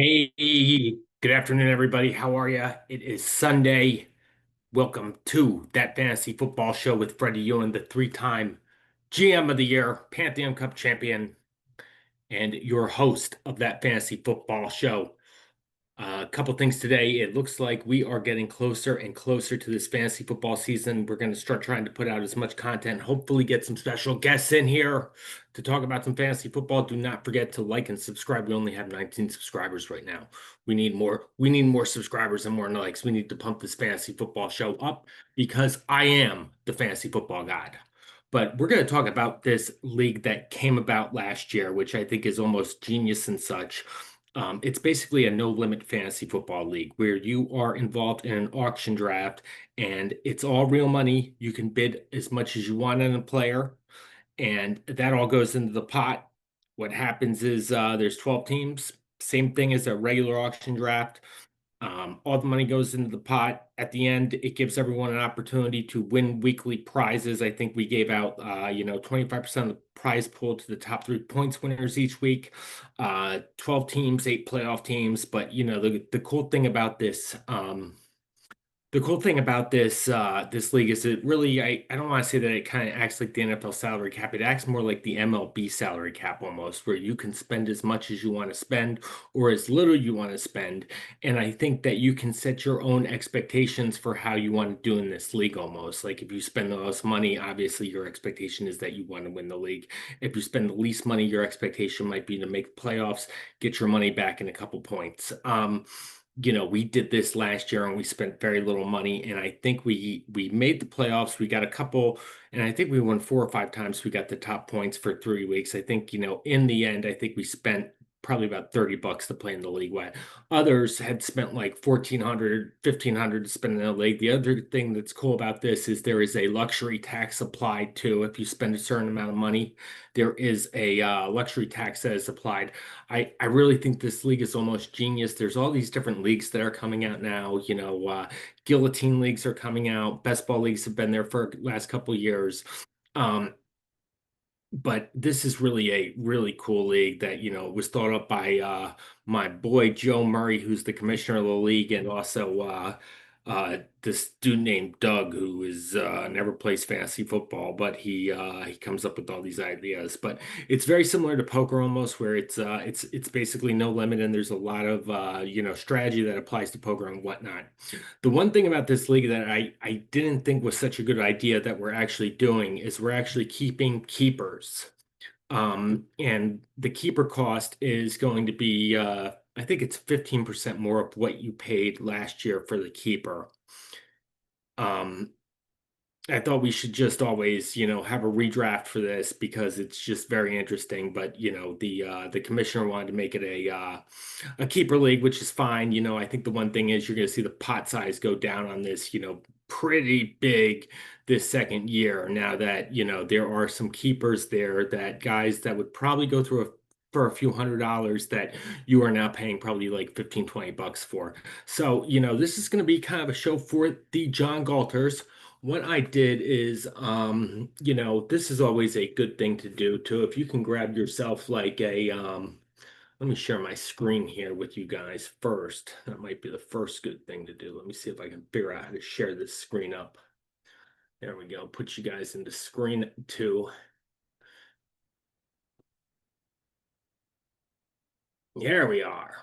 Hey, good afternoon, everybody. How are you? It is Sunday. Welcome to that fantasy football show with Freddie Ewan, the three-time GM of the year, Pantheon Cup champion, and your host of that fantasy football show. A couple things today. It looks like we are getting closer and closer to this fantasy football season. We're going to start trying to put out as much content, hopefully get some special guests in here to talk about some fantasy football. Do not forget to like and subscribe. We only have 19 subscribers right now. We need more. We need more subscribers and more likes. We need to pump this fantasy football show up because I am the fantasy football god. But we're going to talk about this league that came about last year, which I think is almost genius and such. It's basically a no limit fantasy football league where you are involved in an auction draft and it's all real money. You can bid as much as you want on a player, and that all goes into the pot. What happens is there's 12 teams, same thing as a regular auction draft. All the money goes into the pot. At the end, it gives everyone an opportunity to win weekly prizes. I think we gave out, 25% of the prize pool to the top 3 points winners each week. 12 teams, 8 playoff teams. But the cool thing about this league is it really I don't want to say that it kind of acts like the NFL salary cap. It acts more like the MLB salary cap almost, where you can spend as much as you want to spend or as little you want to spend. And I think that you can set your own expectations for how you want to do in this league almost. Like if you spend the most money, obviously your expectation is that you want to win the league. If you spend the least money, your expectation might be to make playoffs, get your money back in a couple points. We did this last year and we spent very little money, and I think we made the playoffs. We got a couple, and I think we won 4 or 5 times. We got the top points for 3 weeks. I think, in the end, I think we spent probably about $30 to play in the league. While others had spent like 1,400, 1,500 to spend in the league. The other thing that's cool about this is there is a luxury tax applied to if you spend a certain amount of money. There is a luxury tax that is applied. I really think this league is almost genius. There's all these different leagues that are coming out now. Guillotine leagues are coming out. Best ball leagues have been there for the last couple of years. Um, but this is really a really cool league that, was thought up by my boy Joe Murray, who's the commissioner of the league, and also this dude named Doug, who is never plays fantasy football, but he comes up with all these ideas. But it's very similar to poker almost, where it's basically no limit, and there's a lot of strategy that applies to poker and whatnot. The one thing about this league that I didn't think was such a good idea that we're actually doing is we're actually keeping keepers. And the keeper cost is going to be, I think it's 15% more of what you paid last year for the keeper. Um, I thought we should just always, have a redraft for this because it's just very interesting. But the commissioner wanted to make it a keeper league, which is fine. I think the one thing is you're going to see the pot size go down on this, pretty big this second year. Now that there are some keepers there that guys that would probably go through for a few $100 that you are now paying probably like 15, $20 for. So, this is going to be kind of a show for the John Galters. What I did is, this is always a good thing to do too. If you can grab yourself like let me share my screen here with you guys first. That might be the first good thing to do. Let me see if I can figure out how to share this screen up. There we go. Put you guys into screen two. Here we are.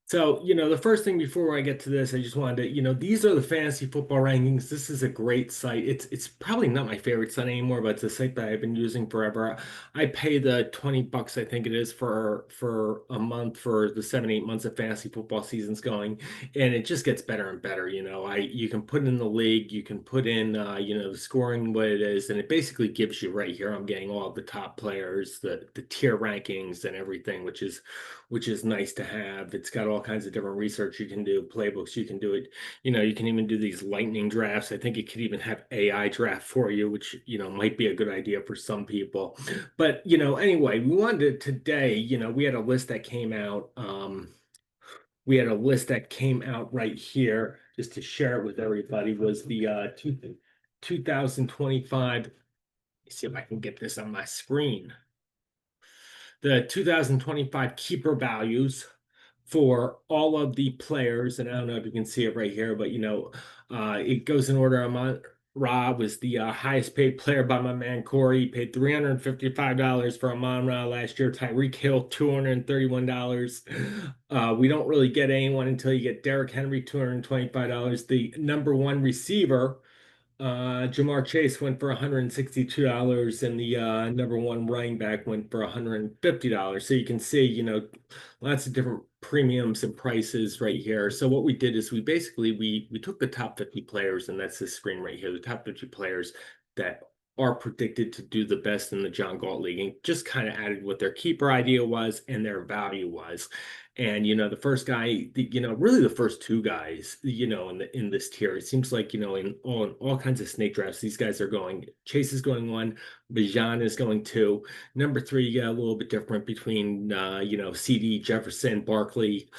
So, the first thing before I get to this, I just wanted to, these are the fantasy football rankings. This is a great site. It's probably not my favorite site anymore, but it's a site that I've been using forever. I pay the $20, I think it is, for a month for the 7, 8 months of fantasy football seasons going, and it just gets better and better. You can put in the league, you can put in the scoring what it is, and it basically gives you right here. I'm getting all of the top players, the tier rankings and everything, which is nice to have. It's got all kinds of different research you can do, playbooks you can do it. You can even do these lightning drafts. I think it could even have AI draft for you, which might be a good idea for some people. But anyway, we wanted to today, we had a list that came out. We had a list that came out right here just to share it with everybody. Was the 2025. Let me see if I can get this on my screen. The 2025 keeper values for all of the players, and I don't know if you can see it right here, but it goes in order. Amon Ra was the highest paid player by my man Corey. He paid $355 for Amon Ra last year. Tyreek Hill, $231. We don't really get anyone until you get Derrick Henry, $225. The number one receiver, Jamar Chase went for $162, and the number one running back went for $150. So you can see, lots of different premiums and prices right here. So what we did is we took the top 50 players, and that's this screen right here, the top 50 players that are predicted to do the best in the John Galt League, and just kind of added what their keeper idea was and their value was. And the first guy, really the first two guys, in this tier, it seems like in all kinds of snake drafts, these guys are going. Chase is going one, Bijan is going two. Number three, you got a little bit different between CD, Jefferson, Barkley,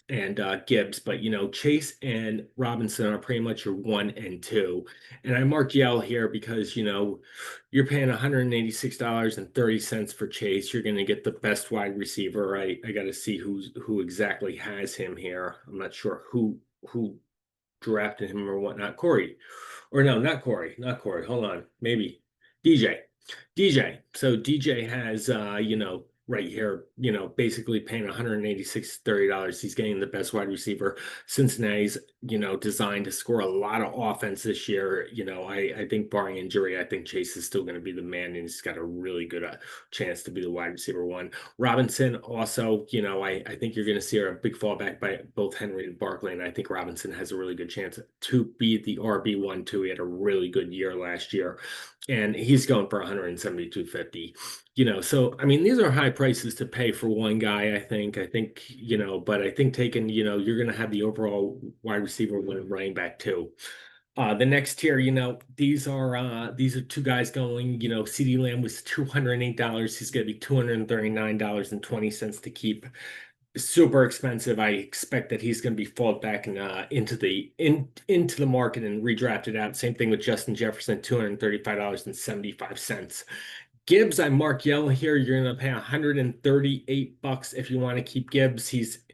and Gibbs, but Chase and Robinson are pretty much your one and two. And I marked Yell here because you're paying $186.30 for Chase. You're going to get the best wide receiver. I got to see who exactly has him here. I'm not sure who drafted him or whatnot. Corey, or no, not Corey, not Corey. Hold on, maybe DJ. DJ. So DJ has right here, basically paying $186.30. He's getting the best wide receiver. Cincinnati's, designed to score a lot of offense this year. I think barring injury, I think Chase is still going to be the man, and he's got a really good chance to be the wide receiver one. Robinson also, I think you're going to see a big fallback by both Henry and Barkley, and I think Robinson has a really good chance to be the RB1 too. He had a really good year last year, and he's going for $172.50. So I mean, these are high prices to pay for one guy. I think, but I think taking, you're going to have the overall wide receiver one and running back too. The next tier, these are two guys going. CD Lamb was $208. He's going to be $239.20 to keep. Super expensive. I expect that he's going to be falled back into the market and redrafted out. Same thing with Justin Jefferson, $235.75. Gibbs, I mark yellow here. You're going to pay $138 if you want to keep Gibbs. He's,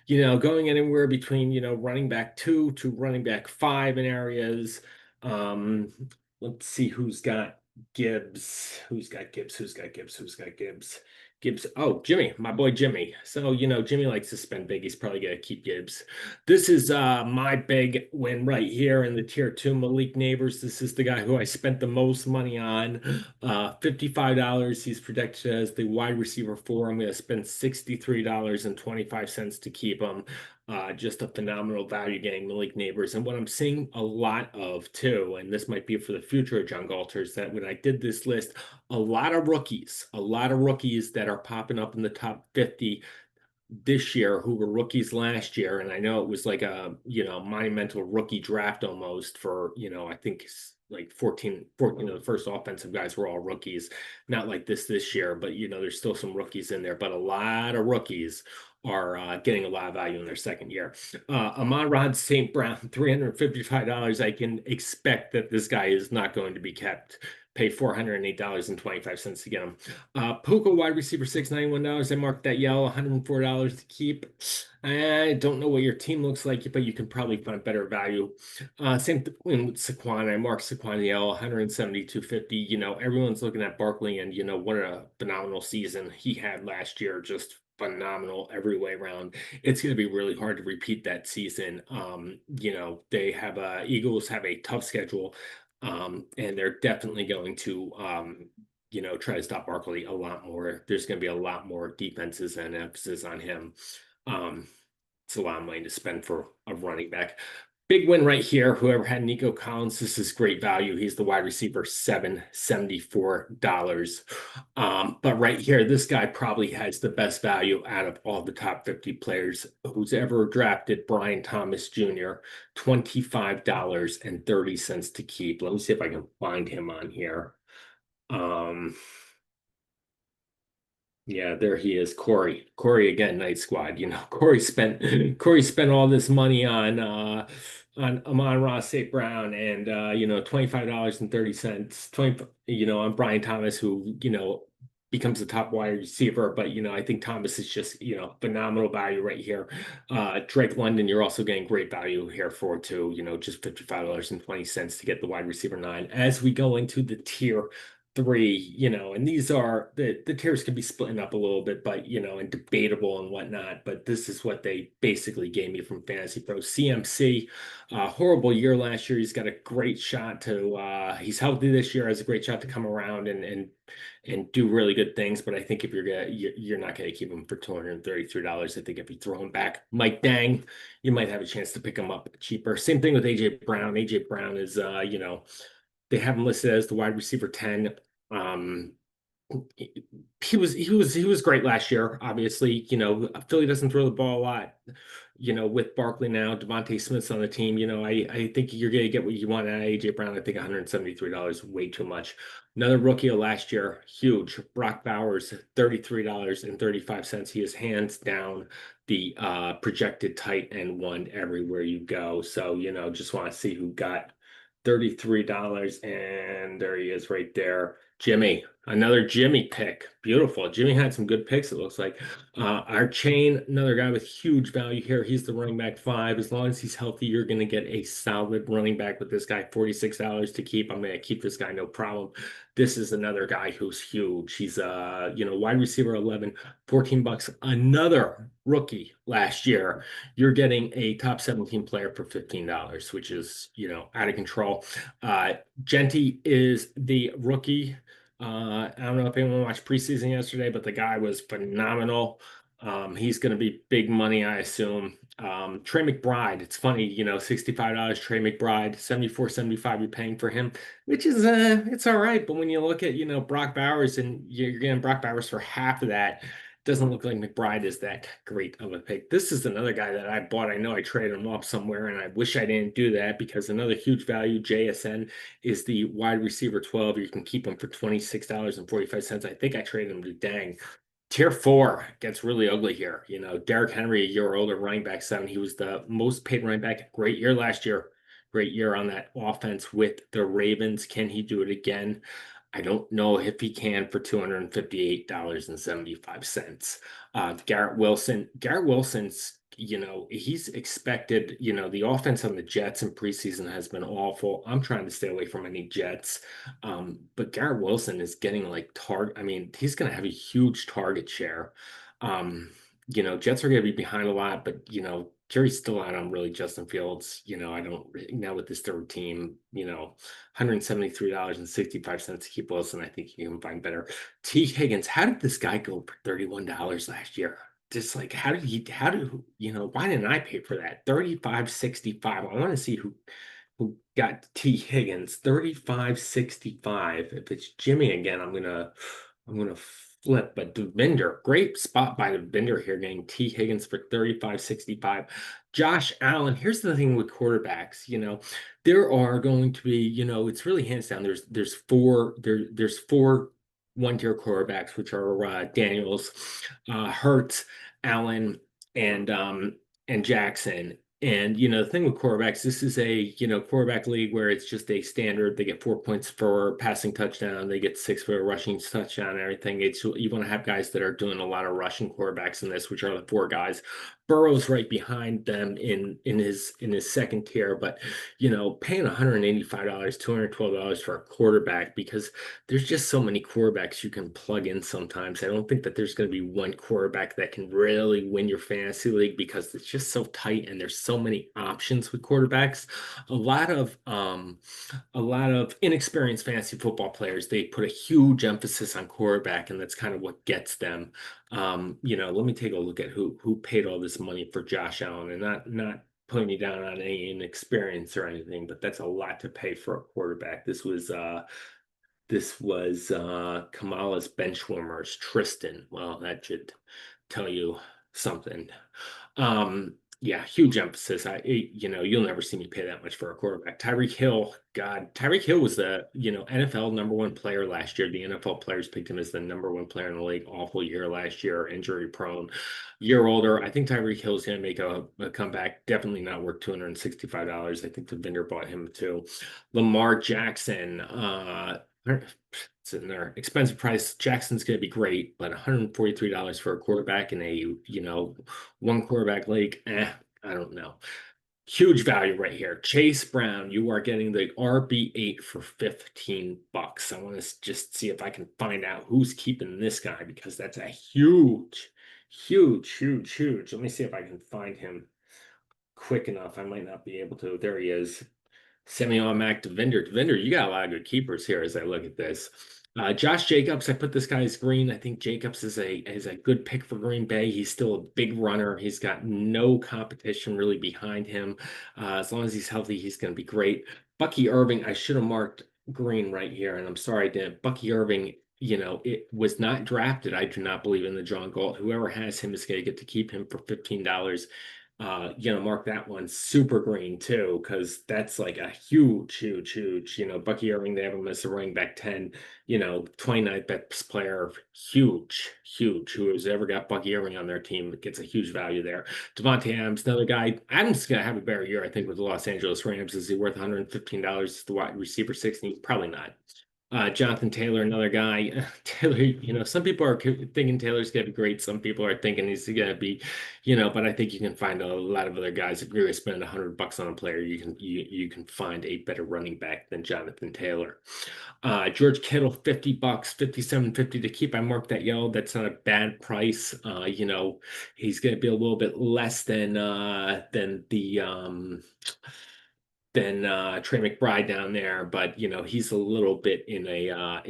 going anywhere between, running back 2 to running back 5 in areas. Let's see who's got Gibbs. Who's got Gibbs? Who's got Gibbs? Who's got Gibbs? Gibbs. Oh, Jimmy, my boy Jimmy. So, Jimmy likes to spend big. He's probably going to keep Gibbs. This is my big win right here in the tier 2, Malik Nabers. This is the guy who I spent the most money on. $55. He's projected as the wide receiver 4. I'm going to spend $63.25 to keep him. Just a phenomenal value getting Malik Nabers. And what I'm seeing a lot of too, and this might be for the future of John Galters, that when I did this list, a lot of rookies that are popping up in the top 50 this year who were rookies last year. And I know it was like a, monumental rookie draft almost for, I think like 14 of the first offensive guys were all rookies. Not like this year, but, there's still some rookies in there, but a lot of rookies are getting a lot of value in their second year. Amon-Ra St. Brown, $355. I can expect that this guy is not going to be kept. Pay $408.25 to get him. Puka wide receiver, $691. I marked that yellow, $104 to keep. I don't know what your team looks like, but you can probably find better value. Same thing with Saquon. I marked Saquon yellow, $172.50. Everyone's looking at Barkley, and what a phenomenal season he had last year. Just phenomenal every way around. It's going to be really hard to repeat that season. They have Eagles have a tough schedule. And they're definitely going to, try to stop Barkley a lot more. There's going to be a lot more defenses and emphasis on him. It's a lot of money to spend for a running back. Big win right here. Whoever had Nico Collins, this is great value. He's the wide receiver, $774. But right here, this guy probably has the best value out of all the top 50 players who's ever drafted. Brian Thomas Jr., $25.30 to keep. Let me see if I can find him on here. Yeah, there he is, Corey. Corey again, Night Squad. Corey spent all this money on Amon-Ra St. Brown and $25.30. On Brian Thomas, who, becomes a top wide receiver. But, I think Thomas is just, phenomenal value right here. Drake London, you're also getting great value here for too, just $55.20 to get the wide receiver 9. As we go into the tier three, and these are the tiers can be splitting up a little bit, but and debatable and whatnot. But this is what they basically gave me from Fantasy Pro. CMC, horrible year last year. He's got a great shot to he's healthy this year, has a great shot to come around and do really good things. But I think if you're not gonna keep him for $233. I think if you throw him back, Mike Dang, you might have a chance to pick him up cheaper. Same thing with AJ Brown. AJ Brown is they have him listed as the wide receiver 10. Um, he was great last year. Obviously, Philly doesn't throw the ball a lot. With Barkley now, Devontae Smith's on the team. I think you're gonna get what you want out of AJ Brown. I think $173 way too much. Another rookie of last year, huge. Brock Bowers, $33.35. He is hands down the projected tight end one everywhere you go. So, just want to see who got $33, and there he is right there. Jimmy, another Jimmy pick. Beautiful. Jimmy had some good picks, it looks like. Our chain, another guy with huge value here. He's the running back 5. As long as he's healthy, you're going to get a solid running back with this guy. $46 to keep. I'm going to keep this guy, no problem. This is another guy who's huge. He's wide receiver 11, $14. Another rookie last year. You're getting a top 17 player for $15, which is, out of control. Genty is the rookie. I don't know if anyone watched preseason yesterday, but the guy was phenomenal. He's going to be big money, I assume. Trey McBride, it's funny, $65 Trey McBride, 74.75 you're paying for him, which is it's all right. But when you look at, Brock Bowers and you're getting Brock Bowers for half of that, doesn't look like McBride is that great of a pick. This is another guy that I bought. I know I traded him off somewhere, and I wish I didn't do that because another huge value, JSN, is the wide receiver 12. You can keep him for $26.45. I think I traded him to Dang. Tier 4 gets really ugly here. Derrick Henry, a year older, running back 7. He was the most paid running back. Great year last year. Great year on that offense with the Ravens. Can he do it again? I don't know if he can for $258.75. Garrett Wilson. Garrett Wilson's, he's expected, the offense on the Jets in preseason has been awful. I'm trying to stay away from any Jets. But Garrett Wilson is getting I mean, he's going to have a huge target share. Jets are going to be behind a lot, but, jury's still out on really Justin Fields. I don't now with this third team, $173.65 to keep Wilson. I think you can find better. T. Higgins, how did this guy go for $31 last year? Just like why didn't I pay for that? 35.65. I want to see who got T. Higgins, 35.65. If it's Jimmy again, I'm gonna flip. But Devinder, great spot by Devinder here, getting T. Higgins for 35.65. Josh Allen, here's the thing with quarterbacks, there are going to be, it's really hands down. There's four 1-tier quarterbacks, which are Daniels, Hurts, Allen, and Jackson. And the thing with quarterbacks, this is a quarterback league where it's just a standard. They get 4 points for passing touchdown, they get 6 for a rushing touchdown, and everything. You want to have guys that are doing a lot of rushing quarterbacks in this, which are the 4 guys. Burrow's right behind them in his second tier, but paying $185, $212 for a quarterback because there's just so many quarterbacks you can plug in sometimes. I don't think that there's going to be one quarterback that can really win your fantasy league because it's just so tight and there's so many options with quarterbacks. A lot of inexperienced fantasy football players, they put a huge emphasis on quarterback, and that's kind of what gets them. Let me take a look at who paid all this money for Josh Allen, and not putting you down on any inexperience or anything, but that's a lot to pay for a quarterback. This was Kamala's benchwarmers, Tristan. Well, that should tell you something. Yeah, huge emphasis. You'll never see me pay that much for a quarterback. Tyreek Hill, God, Tyreek Hill was the, NFL #1 player last year. The NFL players picked him as the #1 player in the league. Awful year last year, injury prone. Year older. I think Tyreek Hill is going to make a comeback. Definitely not worth $265. I think the vendor bought him too. Lamar Jackson, It's in there. Expensive price. Jackson's going to be great, but $143 for a quarterback in a, one quarterback league. I don't know. Huge value right here. Chase Brown, you are getting the RB8 for 15 bucks. I want to just see if I can find out who's keeping this guy because that's a huge, huge, huge, huge. Let me see if I can find him quick enough. I might not be able to. There he is. Semi-automatic Devinder. Devinder, you got a lot of good keepers here as I look at this. Josh Jacobs, I put this guy's green. I think Jacobs is a good pick for Green Bay. He's still a big runner. He's got no competition really behind him. As long as he's healthy, he's going to be great. Bucky Irving, I should have marked green right here, and I'm sorry I didn't. Bucky Irving, it was not drafted. I do not believe in the John Galt. Whoever has him is going to get to keep him for $15. Mark that one super green too, because that's like a huge, huge, huge, Bucky Irving, they have him as a running back 10, 29th best player, huge, huge. Who has ever got Bucky Irving on their team gets a huge value there. Devontae Adams, another guy. Adams is gonna have a better year, I think, with the Los Angeles Rams. Is he worth $115 as the wide receiver 60? Probably not. Jonathan Taylor, another guy. Taylor, some people are thinking Taylor's going to be great. Some people are thinking he's going to be, but I think you can find a lot of other guys. If you're going to spend $100 on a player, you can find a better running back than Jonathan Taylor. George Kittle, $50, 57.50 to keep. I marked that yellow. That's not a bad price. He's going to be a little bit less than Trey McBride down there, but he's a little bit in a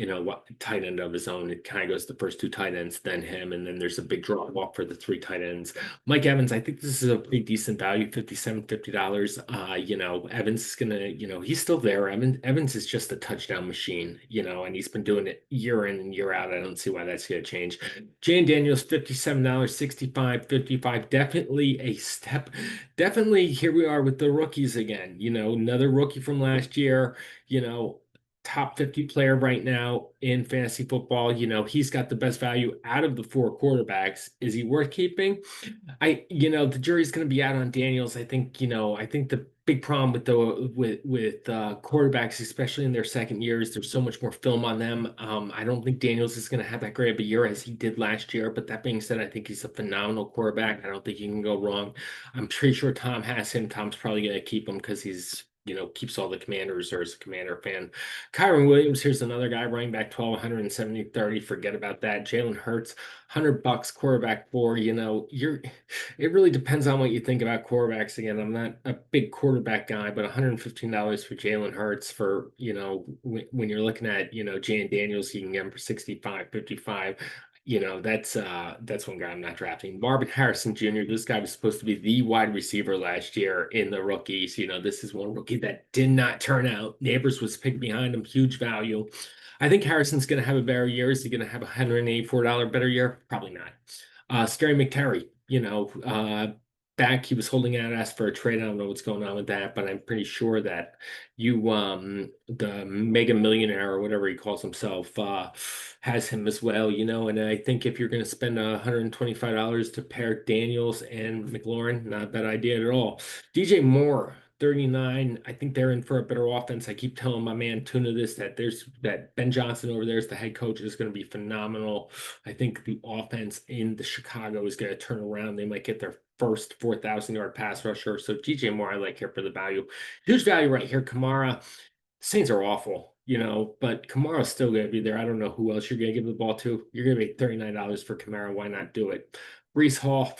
tight end of his own. It kind of goes the first two tight ends, then him, and then there's a big drop off for the three tight ends. Mike Evans, I think this is a pretty decent value, $57.50. Evans is gonna, he's still there. Evans is just a touchdown machine, and he's been doing it year in and year out. I don't see why that's gonna change. Jane Daniels, $57, 65.55. Definitely a step. Definitely here we are with the rookies again. Another rookie from last year, top 50 player right now in fantasy football. He's got the best value out of the four quarterbacks. Is he worth keeping? The jury's going to be out on Daniels. I think the big problem with quarterbacks, especially in their second years, there's so much more film on them. I don't think Daniels is going to have that great of a year as he did last year. But that being said, I think he's a phenomenal quarterback. I don't think you can go wrong. I'm pretty sure Tom has him. Tom's probably going to keep him because he's keeps all the Commanders or is a Commander fan. Kyron Williams, here's another guy, running back 12, 170, 30. Forget about that. Jalen Hurts, $100 quarterback 4. It really depends on what you think about quarterbacks. Again, I'm not a big quarterback guy, but $115 for Jalen Hurts for, when you're looking at, Jan Daniels, you can get him for 65.55. That's one guy I'm not drafting. Marvin Harrison Jr. This guy was supposed to be the wide receiver last year in the rookies. This is one rookie that did not turn out. Nabers was picked behind him, huge value. I think Harrison's going to have a better year. Is he going to have a $184 better year? Probably not. Scary McTerry, back he was holding out, asked for a trade. I don't know what's going on with that, but I'm pretty sure that the mega millionaire or whatever he calls himself has him as well, and I think if you're going to spend $125 to pair Daniels and McLaurin, not a bad idea at all. DJ Moore, 39. I think they're in for a better offense. I keep telling my man Tuna this, that Ben Johnson over there as the head coach is going to be phenomenal. I think the offense in the Chicago is going to turn around. They might get their first 4,000-yard pass rusher. So DJ Moore, I like here for the value. Huge value right here. Kamara. Saints are awful, but Kamara's still going to be there. I don't know who else you're going to give the ball to. You're going to pay $39 for Kamara. Why not do it? Breece Hall.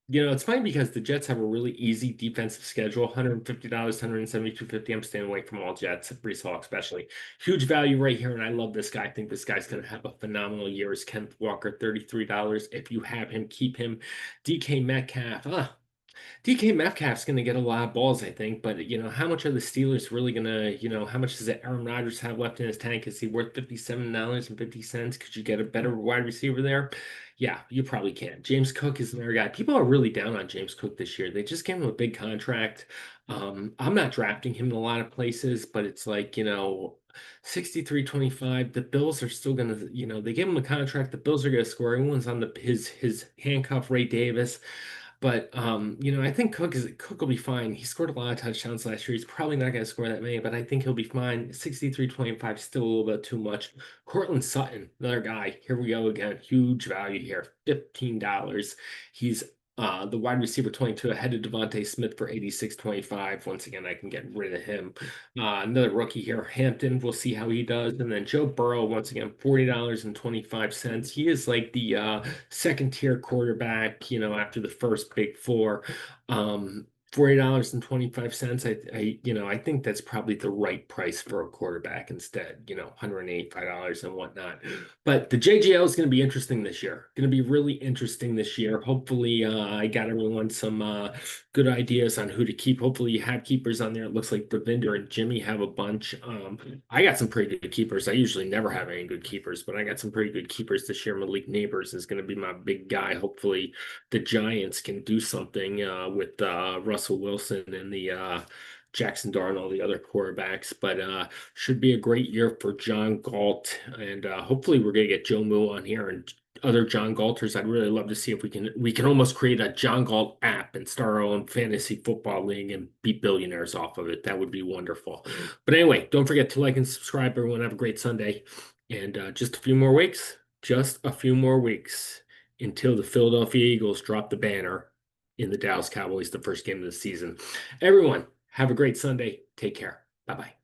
It's funny because the Jets have a really easy defensive schedule. $150, $172.50. I'm staying away from all Jets, Breece Hall especially. Huge value right here, and I love this guy. I think this guy's going to have a phenomenal year. Is Kenneth Walker, $33. If you have him, keep him. DK Metcalf. DK Metcalf's going to get a lot of balls, I think, but how much are the Steelers really going to, how much does Aaron Rodgers have left in his tank? Is he worth $57.50? Could you get a better wide receiver there? Yeah, you probably can. James Cook is another guy. People are really down on James Cook this year. They just gave him a big contract. I'm not drafting him in a lot of places, but it's like, 63.25. The Bills are still gonna, they gave him a contract. The Bills are gonna score. Everyone's on his handcuff, Ray Davis. But I think Cook will be fine. He scored a lot of touchdowns last year. He's probably not going to score that many, but I think he'll be fine. 63.25 still a little bit too much. Cortland Sutton, another guy. Here we go again. Huge value here. $15. He's the wide receiver 22 ahead of Devontae Smith for 86.25. Once again, I can get rid of him. Another rookie here, Hampton. We'll see how he does. And then Joe Burrow, once again, $40.25. He is like the second tier quarterback, after the first big four. $40.25. I think that's probably the right price for a quarterback instead, $185 and whatnot. But the JGL is going to be interesting this year. Going to be really interesting this year. Hopefully, I got everyone some good ideas on who to keep. Hopefully, you have keepers on there. It looks like Bravinder and Jimmy have a bunch. I got some pretty good keepers. I usually never have any good keepers, but I got some pretty good keepers this year. Malik Nabers is going to be my big guy. Hopefully, the Giants can do something with Russell Wilson and the Jackson Dart and all the other quarterbacks. But should be a great year for John Galt, and hopefully we're gonna get Joe Moo on here and other John Galters. I'd really love to see if we can almost create a John Galt app and start our own fantasy football league and be billionaires off of it. That would be wonderful. But anyway, don't forget to like and subscribe. Everyone have a great Sunday, and just a few more weeks. Just a few more weeks until the Philadelphia Eagles drop the banner in the Dallas Cowboys, the first game of the season. Everyone, have a great Sunday. Take care. Bye bye.